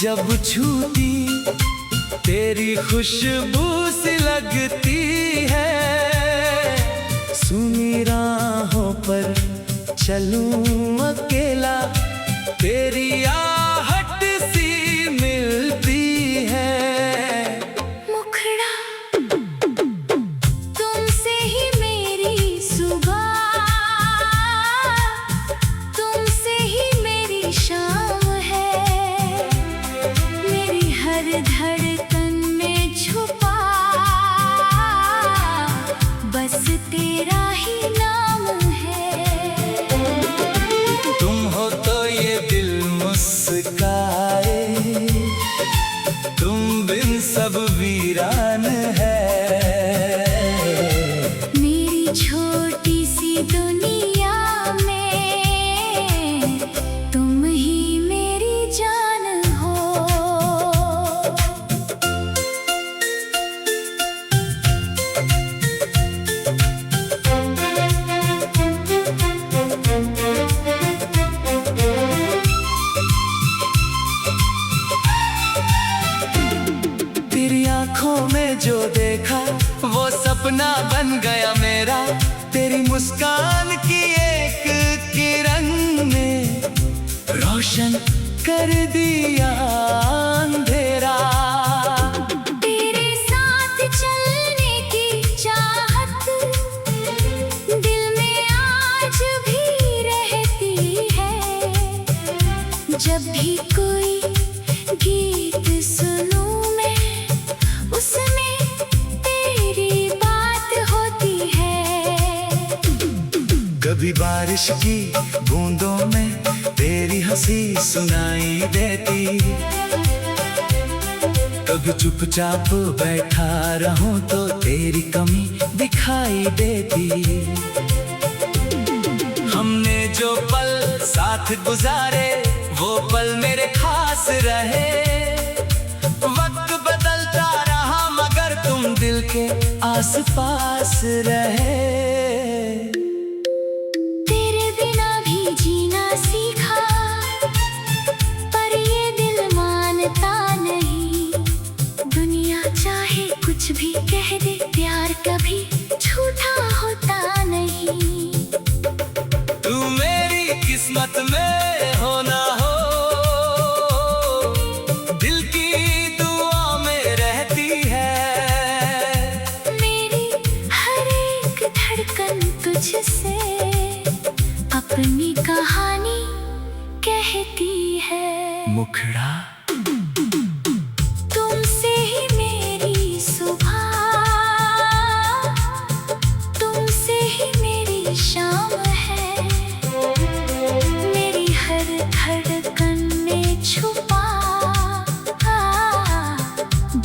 जब छूती तेरी खुशबू सी लगती है। सुनी राहों पर चलूं अकेला, तेरी आहट सी मिलती है। मुखड़ा तुमसे ही मेरी सुबह, तुमसे ही मेरी शाम है। मेरी हर धड़कन में छुपा बस तेरा ही नाम है। तुम हो तो ये दिल मुस्काए, तुम बिन सब वीरान है। मेरी छोटी सी दुनिया में तुम ही मेरी जान हो। तेरी आंखों में जो देखा वो सपना बन गया मेरा। तेरी मुस्कान की एक किरण ने रोशन कर दिया अंधेरा। तेरे साथ चलने की चाहत दिल में आज भी रहती है। जब भी कोई गीत सुनूं मैं, उसमें तेरी बात होती है। कभी बारिश की बूंदों में तेरी हंसी सुनाई देती, कभी चुपचाप बैठा रहूं तो तेरी कमी दिखाई देती। हमने जो पल साथ गुजारे वो पल मेरे खास रहे। वक्त बदलता रहा मगर तुम दिल के आसपास रहे। तेरे बिना भी जीना सीखा, पर ये दिल मानता नहीं। दुनिया चाहे कुछ भी कह दे, प्यार कभी झूठा होता नहीं। तू मेरी किस्मत में हो ना हो, दिल की दुआ में रहती है। मेरी हर एक धड़कन तुझसे अपनी कहानी कहती है। मुखड़ा तुमसे ही मेरी सुबह, तुमसे ही मेरी शाम है। मेरी हर धड़कन में छुपा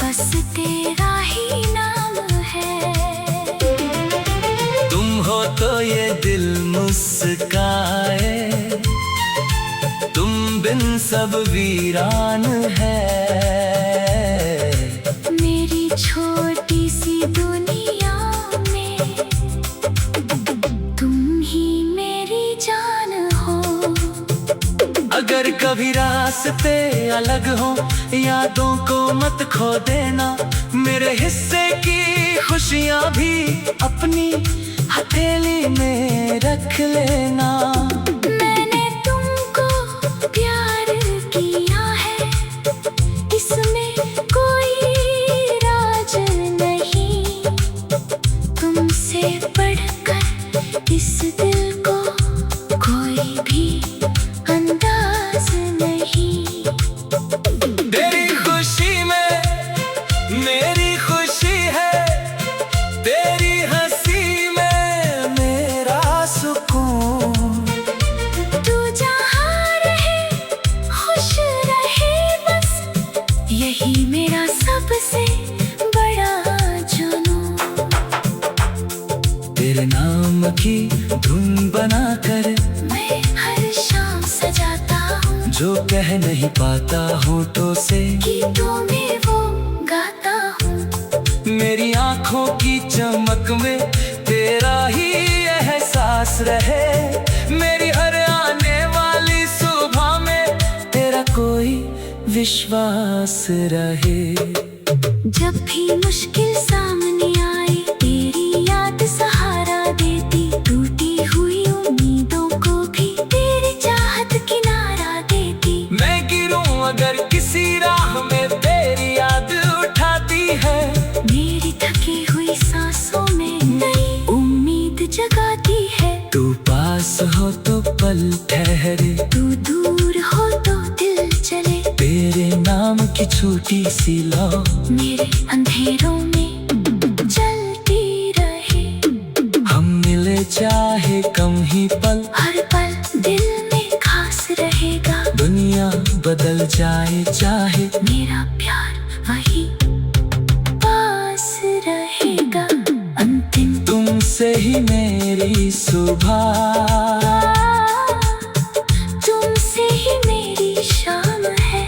बस तेरा ही नाम है। तुम हो तो ये दिल मुस्काए, तुम बिन सब वीरान है। मेरी छोटी सी दुनिया में तुम ही मेरी जान हो। अगर कभी रास्ते अलग हो, यादों को मत खो देना। मेरे हिस्से की खुशियां भी अपनी हथेली में रख लेना। मैंने तुमको प्यार किया है, इसमें कोई राज नहीं। तुमसे बढ़कर इस दिल को कोई भी अंदाज नहीं। तेरी खुशी में मेरी खुशी है, तेरी हंसी में मेरा सुकून। तू जहाँ रहे खुश रहे, बस यही मेरा सबसे बड़ा जुनून। तेरे नाम की धुन बनाकर मैं हर शाम सजाता हूँ, जो कह नहीं पाता होठों से गीतों में वो गाता हूँ। मेरी आंखों की चमक में तेरा ही एहसास रहे। मेरी हर आने वाली सुबह में तेरा कोई विश्वास रहे। जब भी मुश्किल सामने आए तेरी याद सहारा देती, टूटी हुई उम्मीदों को भी तेरी चाहत किनारा देती। मैं गिरूं अगर किसी राह में तेरी याद उठाती है, मेरी थकी हुई सांसों में नई उम्मीद जगाती है। तू पास हो तो पल ठहरे, तू दूर हो तो दिल चले। तेरे नाम की छोटी सी लौ मेरे अंधेरों में जलती रहे। हम मिले चाहे कम ही पल, हर पल दिल में खास रहेगा। दुनिया बदल जाए चाहे मेरा प्यार वही पास रहेगा। अंतिम तुमसे ही मेरी सुबह, तुमसे ही मेरी शाम है।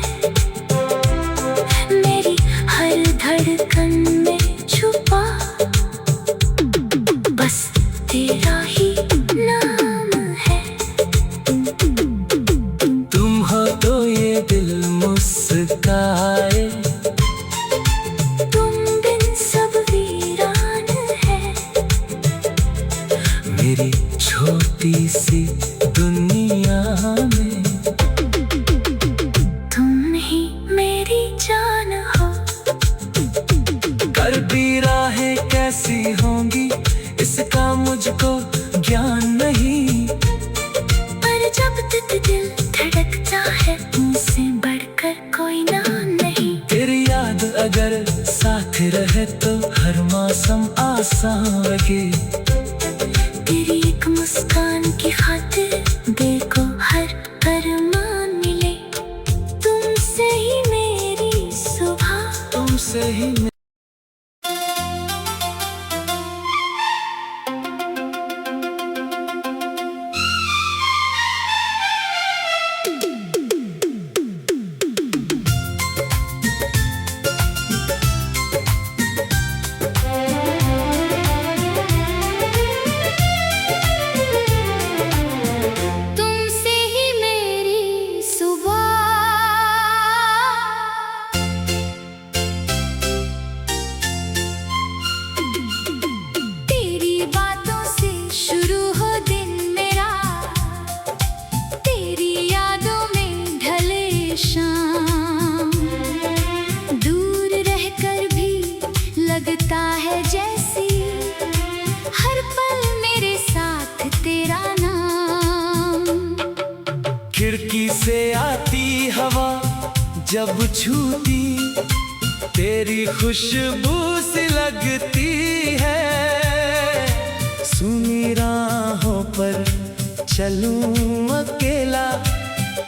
मेरी हर धड़कन में छुपा बस तेरा ही नाम है। तुम हो तो ये दिल मुस्काए, तुम बिन सब वीरान है। मेरी छोटी सी दुनिया में तुम ही मेरी जान हो। कर भी राहें कैसी होंगी इसका मुझको ज्ञान नहीं, पर जब तक दिल धड़कता है तुमसे बढ़कर कोई नाम नहीं। तेरी याद अगर साथ रहे तो हर मौसम आसान लगे। तेरी एक मुस्कान की खातिर दिल को हर अरमान मिले। तुमसे ही मेरी सुबह, तुमसे ही तुमसे ही मेरी सुबह। तेरी बातों से शुरू हो दिन मेरा, तेरी यादों में ढले शाम। दूर रहकर भी लगता है जैसी हर पल मेरे साथ तेरा नाम। खिड़की से आती हवा जब छूती, तेरी खुशबू सी लगती है। सुनी राहों पर चलूं अकेला,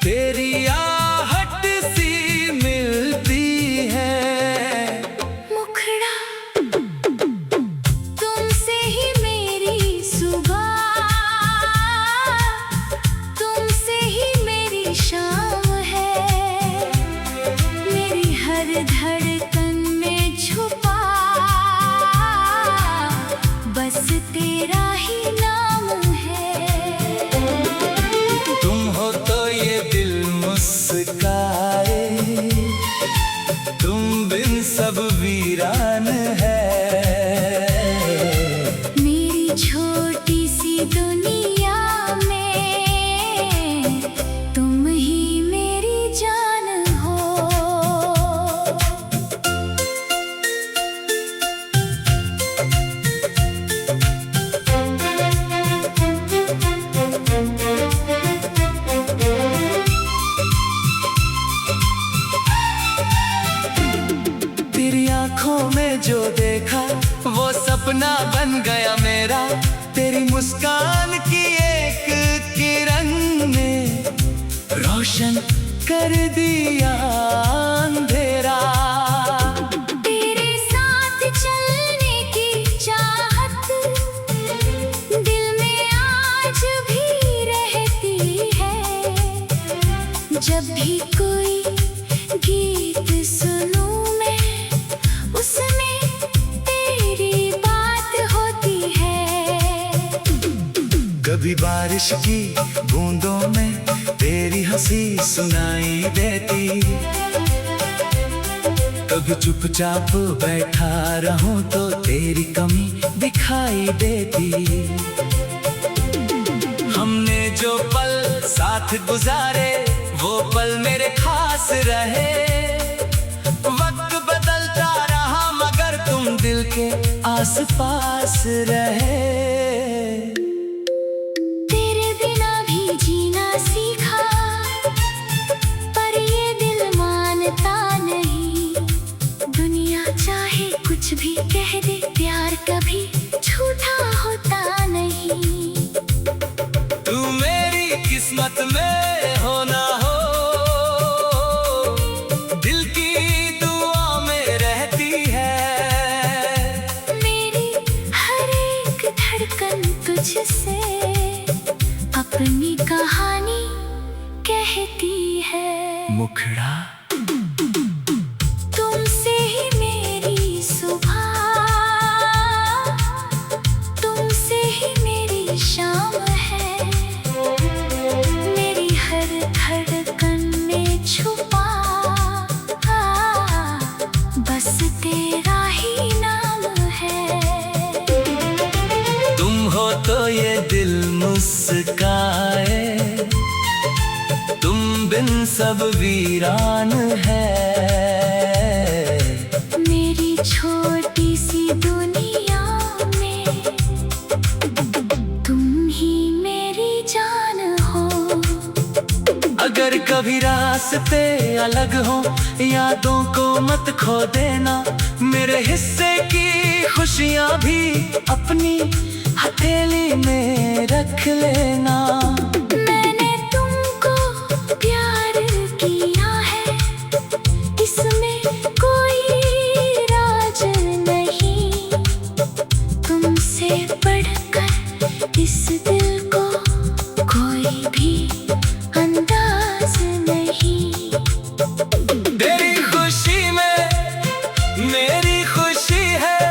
तेरी आहट सी मिलती है। मुखड़ा तुमसे ही मेरी सुबह, तुमसे ही मेरी शाम है। मेरी हर धड़कन में छुपा बस तेरा ही नाम है। तुम हो तो ये दिल मुस्काए, तुम बिन सब वीरान है। मेरी छोटी सी दुनिया में तुम ही मेरी जान हो। तेरी आंखों में जो देखा वो सपना बन गया मेरा। तेरी मुस्कान की एक किरण ने रोशन कर दिया अंधेरा। तेरे साथ चलने की चाहत दिल में आज भी रहती है। जब भी कोई गीत सुनूं मैं, उसमें तेरी बात होती है। कभी बारिश की बूंदों में तेरी हंसी सुनाई देती, कभी चुपचाप बैठा रहूं तो तेरी कमी दिखाई देती। हमने जो पल साथ गुजारे वो पल मेरे खास रहे, वक्त बदलता रहा मगर तुम दिल के आसपास रहे। तेरे बिना भी जीना सीखा, पर ये दिल मानता नहीं। दुनिया चाहे कुछ भी कह दे, प्यार कभी झूठा होता नहीं। तू मेरी किस्मत में हो ना हो, दिल की दुआ में रहती है। मेरी हर एक धड़कन तुझसे अपनी कहानी कहती है। मुखड़ा तुमसे ही मेरी सुबह, तुमसे ही मेरी शाम है। मेरी हर धड़कन में छुपा बस तेरा ही नाम है। तुम हो तो ये दिल मुस्काए, तुम बिन सब वीरान है। मेरी छोटी सी दुनिया में तुम ही मेरी जान हो। अगर कभी रास्ते अलग हो, यादों को मत खो देना। मेरे हिस्से की खुशियां भी अपनी हथेली में रख लेना। मैंने तुमको प्यार किया है, इसमें कोई राज नहीं। तुमसे बढ़कर इस दिल को कोई भी अंदाज नहीं। तेरी खुशी में मेरी खुशी है,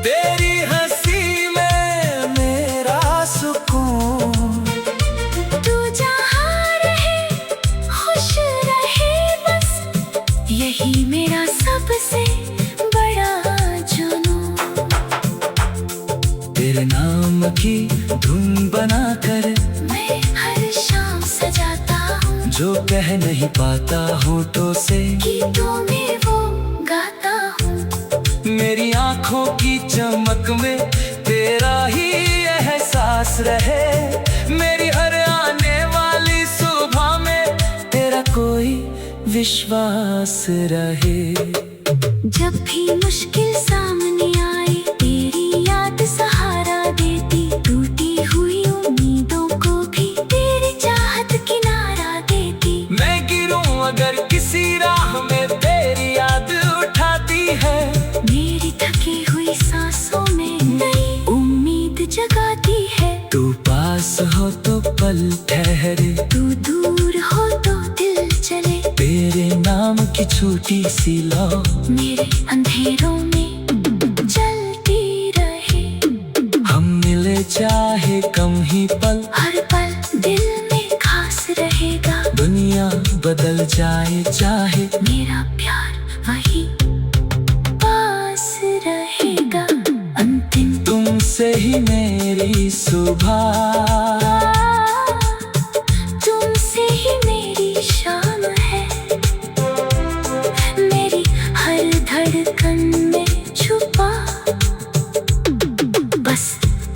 तेरी हंसी में मेरा सुकून। तू जहाँ रहे खुश रहे, बस यही मेरा सबसे बड़ा जुनून। तेरे नाम की धुन बनाकर मैं हर शाम सजाता हूँ, जो कह नहीं पाता होठों से गीतों में वो गाता हूँ। मेरी आंखों की चमक में तेरा ही एहसास रहे। मेरी हर आने वाली सुबह में तेरा कोई विश्वास रहे। जब भी मुश्किल सामने आए, तेरी याद सहारा देती। टूटी हुई उम्मीदों को भी तेरी चाहत किनारा देती। मैं गिरूं अगर किसी राह में तेरी याद उठाती है। मेरी थकी हुई सांसों में नई उम्मीद जगाती है। तू पास हो तो पल ठहरे, तू दूर हो तो दिल चले। तेरे नाम की छोटी सी लौ मेरे अंधेरों में जलती रहे। हम मिले चाहे कम ही पल, हर पल दिल में खास रहेगा। दुनिया बदल जाए चाहे मेरा प्यार वही पास रहेगा। अंतिम तुमसे ही मेरी सुबह, तुमसे ही मेरी शाम है। मेरी हर धड़कन में छुपा बस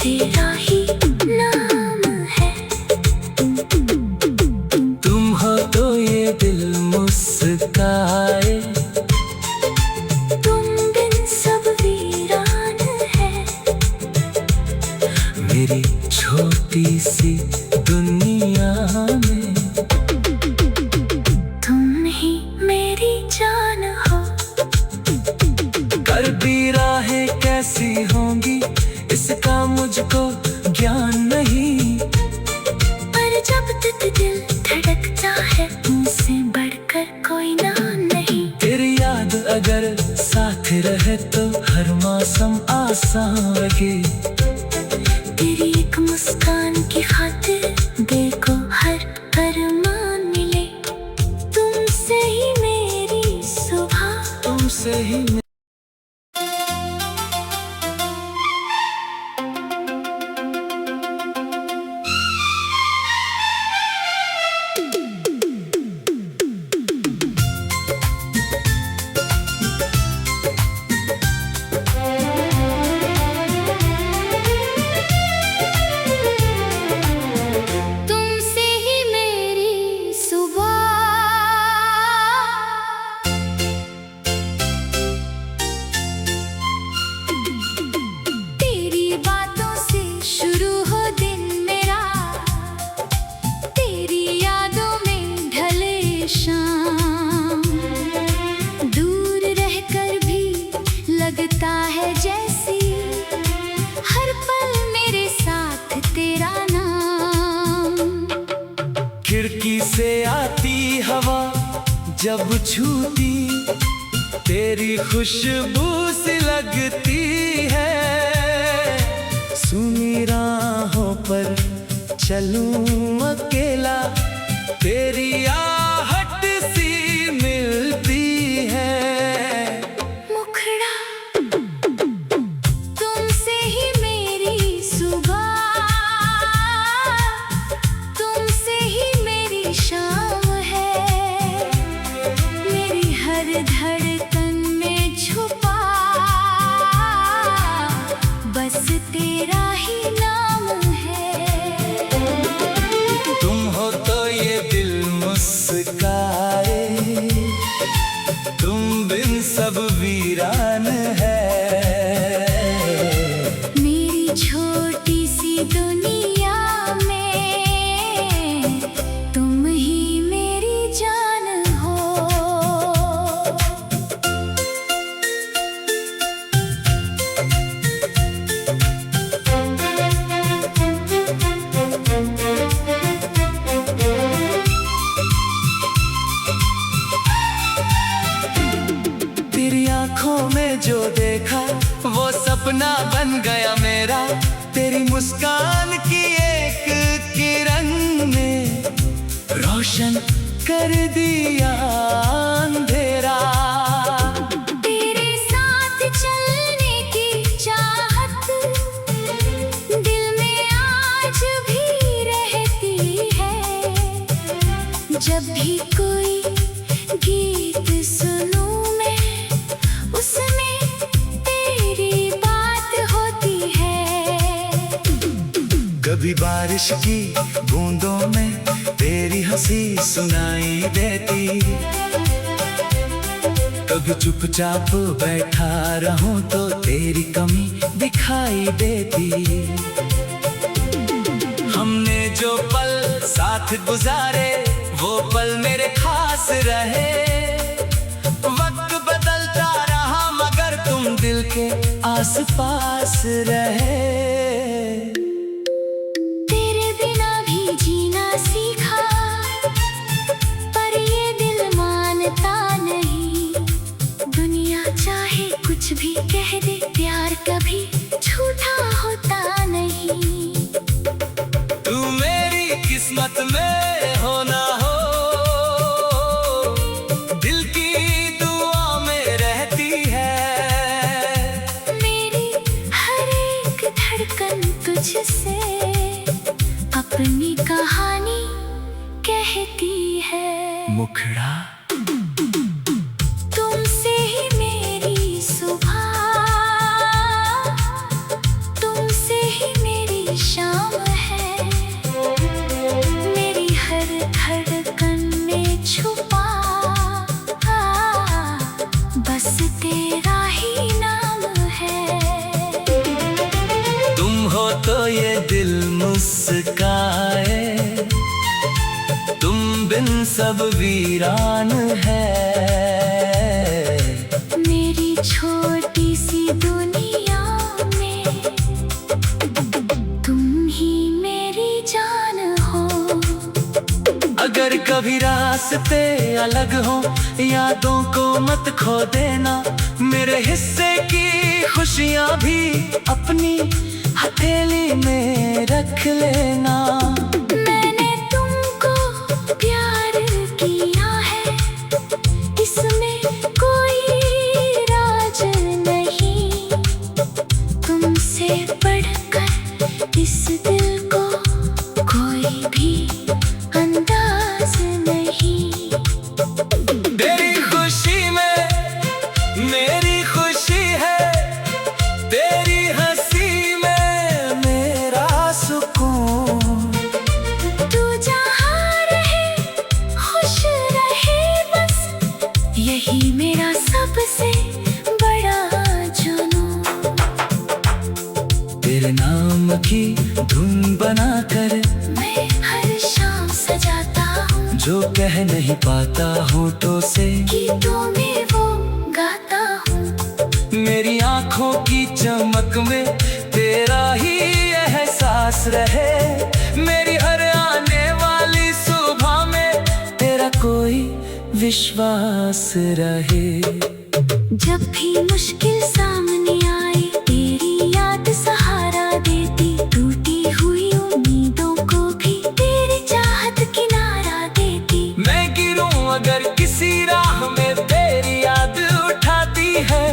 तेरा ही नाम है। तुम हो तो ये दिल मुस्काए, तुम बिन सब वीरान है। मेरी छोटी सी दुनिया में तुम ही मेरी जान हो। कर भी राहें कैसी होंगी इसका मुझको ज्ञान नहीं, पर जब तक दिल धड़कता है तुमसे बढ़कर कोई नाम नहीं। तेरी याद अगर साथ रहे तो हर मौसम आसान लगे। तेरी एक मुस्कान से आती हवा जब छूती, तेरी खुशबू सी लगती है। सुनी राहों पर चलूं अकेला, तेरी आहट सी मिलती है। मुखड़ा तुमसे ही मेरी सुबह, तुमसे ही मेरी शाम है। मेरी हर धड़कन में छुपा बस तेरा ही नाम है। तुम हो तो ये दिल मुस्काए, तुम बिन सब वीरान है। मेरी छोटी सी दुनिया में तुम ही मेरी जान हो। तेरी आंखों में जो देखा वो सपना बन गया मेरा। तेरी मुस्कान की एक किरण ने रोशन कर दिया अंधेरा। तेरे साथ चलने की चाहत दिल में आज भी रहती है। जब भी कोई गीत सुनूं मैं, उसमें तेरी बात होती है। कभी बारिश की बूंदों में तेरी हंसी सुनाई देती, कभी चुपचाप बैठा रहूं तो तेरी कमी दिखाई देती। हमने जो पल साथ गुजारे वो पल मेरे खास रहे। वक्त बदलता रहा मगर तुम दिल के आसपास रहे। तेरे बिना भी जीना सीखा, पर ये दिल मानता नहीं। दुनिया चाहे कुछ भी कह दे, प्यार कभी झूठा होता नहीं। तू मेरी किस्मत में हो ना हो, दिल की दुआ में रहती है। मेरी हर एक धड़कन तुझसे अपनी कहानी कहती है। मुखड़ा तुमसे ही मेरी सुबह, तुमसे ही मेरी शाम है। मेरी हर धड़कन में छुपा बस तेरा ही नाम है। तुम हो तो ये दिल मुस्काए, तुम बिन सब वीरान है। मेरी छोटी सी दुनिया में तुम ही मेरी जान हो। अगर कभी रास्ते अलग हो, यादों को मत खो देना। मेरे हिस्से की खुशियाँ भी अपनी हथेली में रख लेना। मैंने तुमको प्यार किया है, इसमें कोई राज नहीं। तुमसे बढ़कर इस दिल को कोई भी अंदाज नहीं। तेरी खुशी में मेरी खुशी है, तेरी हंसी में मेरा सुकून। तू जहाँ रहे खुश रहे, बस यही मेरा सबसे बड़ा जुनून। तेरे नाम की धुन बनाकर मैं हर शाम सजाता हूँ, जो कह नहीं पाता होठों से गीतों में वो गाता हूँ। मेरी आंखों की चमक में तेरा ही एहसास रहे। मेरी हर आने वाली सुबह में कोई विश्वास रहे। जब भी मुश्किल सामने आए तेरी याद सहारा देती, टूटी हुई उम्मीदों को भी तेरी चाहत किनारा देती। मैं गिरूं अगर किसी राह में तेरी याद उठाती है,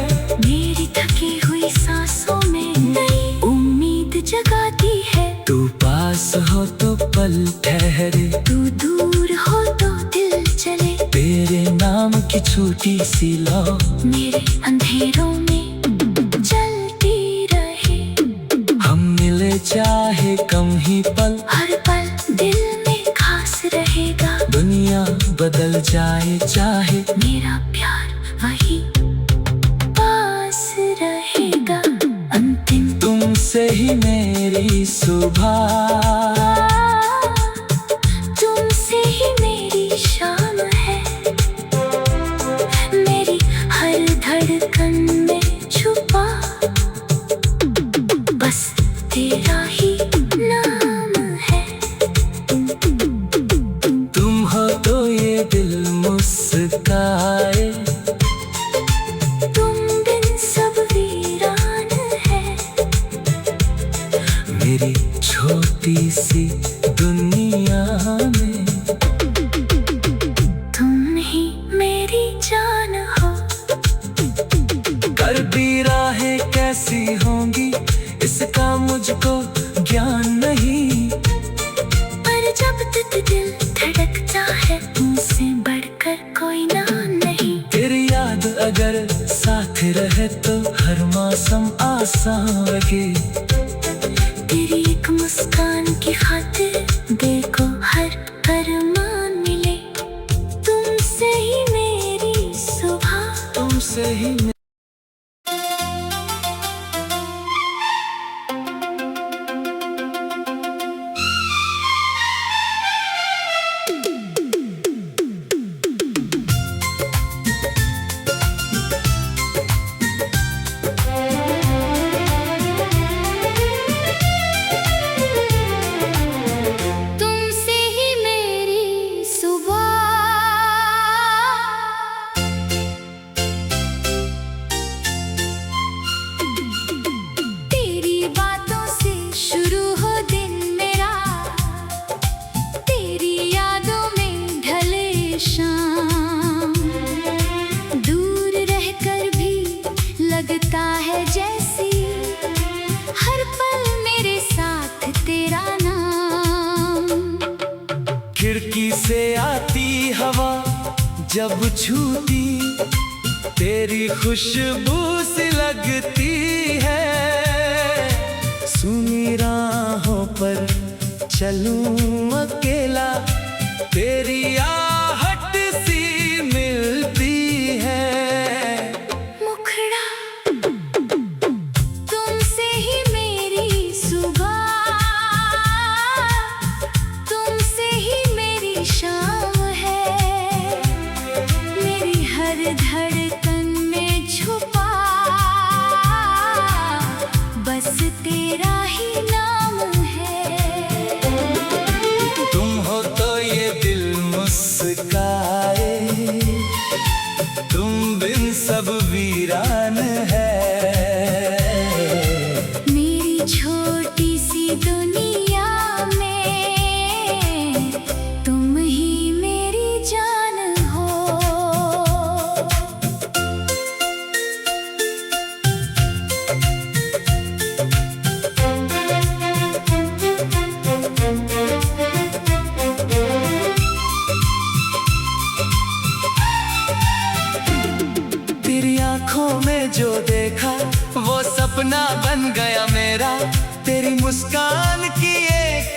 मेरी थकी हुई सांसों में नई उम्मीद जगाती है। तू पास हो तो पल ठहरे, तू दूर हो तो दिल चले। तेरे नाम की छोटी सी लौ मेरे अंधेरों में जलती रहे। हम मिले चाहे कम ही पल, हर पल दिल में खास रहेगा। दुनिया बदल जाए चाहे मेरा प्यार वही पास रहेगा। अंतिम तुमसे ही मेरी सुबह, तुमसे ही मेरी शाम है। मेरी हर धड़कन में छुपा बस तेरा ही नाम है। तुम हो तो ये दिल मुस्काए, तुम बिन सब वीरान है। मेरी छोटी सी दुनिया में तुम ही मेरी जान हो। करती राहें कैसी होंगी इसका मुझको ज्ञान नहीं, पर जब तक दिल धड़कता है तुमसे बढ़कर कोई ना नहीं। तेरी याद अगर साथ रहे तो हर मौसम आसान लगे। तेरी एक मुस्कान की खातिर देखो हर अरमान मिले। तुमसे ही मेरी सुबह, तुमसे ही तुमसे ही मेरी सुबह। तेरी बातों से शुरू हो दिन मेरा, तेरी यादों में ढले शाम। दूर रहकर भी लगता है जैसी हर पल मेरे साथ तेरा नाम। खिड़की से आती हवा जब छूती, तेरी खुशबू सी लगती है। सुनी राहों पर चलूं अकेला, तेरी आहट सी मिलती है। मुखड़ा तुमसे ही मेरी सुबह, तुमसे ही मेरी शाम है। मेरी हर धड़कन में छुपा बस तेरा ही नाम है। तुम हो तो ये दिल मुस्काए, तुम बिन सब वीरान है। मेरी छोटी सी दुनिया में तुम ही मेरी जान हो। तेरी आंखों में जो देखा वो सपना बन गया मेरा। तेरी मुस्कान की एक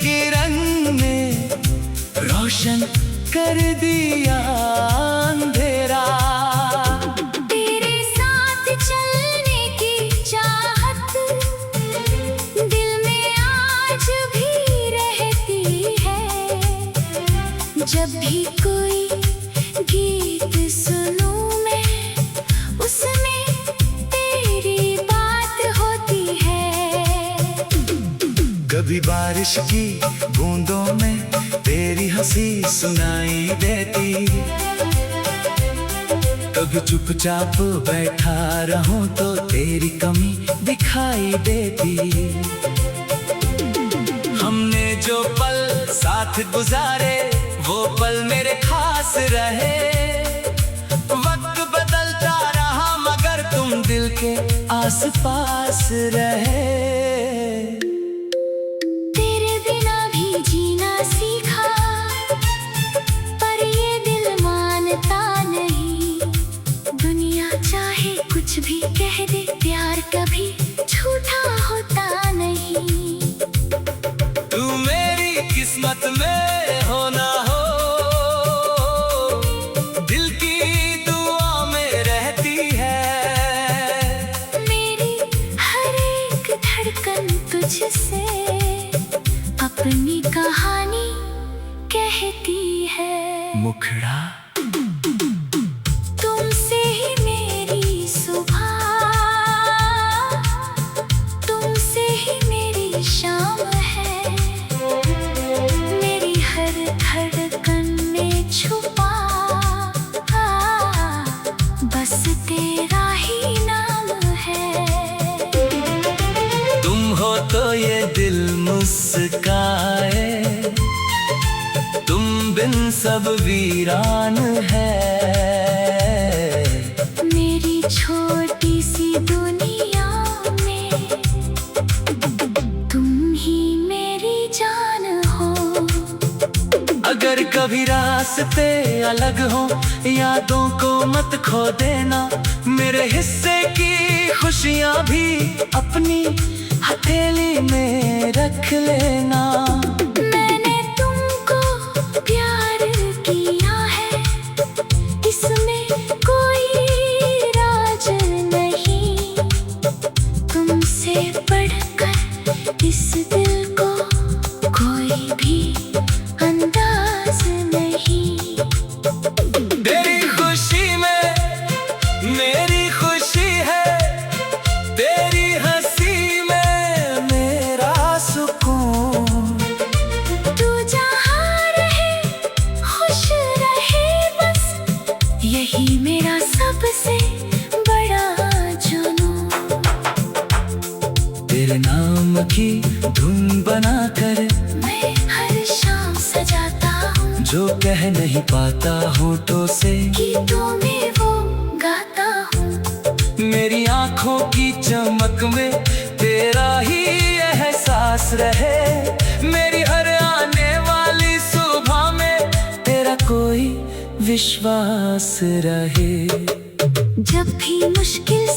किरण ने रोशन कर दिया अंधेरा। तेरे साथ चलने की चाहत दिल में आज भी रहती है। जब भी कोई गीत सुनूं मैं उसमें तेरी बात होती कभी बारिश की बूंदों में तेरी हंसी सुनाई देती, कभी चुपचाप बैठा रहूं तो तेरी कमी दिखाई देती। हमने जो पल साथ गुजारे वो पल मेरे खास रहे। वक्त बदलता रहा मगर तुम दिल के आस पास रहे। तेरे बिना भी जीना सीखा, पर ये दिल मानता नहीं। दुनिया चाहे कुछ भी कह दे, प्यार कभी झूठा होता नहीं। तू मेरी किस्मत में हो ना हो, दिल की दुआ में रहती है। मेरी हर एक धड़कन तुझसे अपनी कहानी कहती है। मुखड़ा तुमसे ही मेरी सुबह, तुमसे ही मेरी शाम है। मेरी हर धड़कन में छुपा बस तेरा ही नाम है। तुम हो तो ये दिल मुस्काए, तुम बिन सब वीरान है। मेरी छोटी सी दुनिया में तुम ही मेरी जान हो। अगर कभी रास्ते अलग हो, यादों को मत खो देना। मेरे हिस्से की खुशियां भी अपनी हथेली में रख लेना। मैंने तुमको प्यार किया है, इसमें कोई राज नहीं। तुमसे बढ़कर इस दिल को कोई भी अंदाज नहीं। तेरी खुशी में मेरी खुशी है, तेरी हंसी में मेरा सुकून। तू जहाँ रहे खुश रहे, बस यही मेरा सबसे बड़ा जुनून। तेरे नाम की धुन बनाकर मैं हर शाम सजाता हूँ, जो कह नहीं पाता होठों से गीतों में वो गाता हूँ। मेरी आंखों की चमक में तेरा ही एहसास रहे। मेरी हर आने वाली सुबह में तेरा कोई विश्वास रहे। जब भी मुश्किल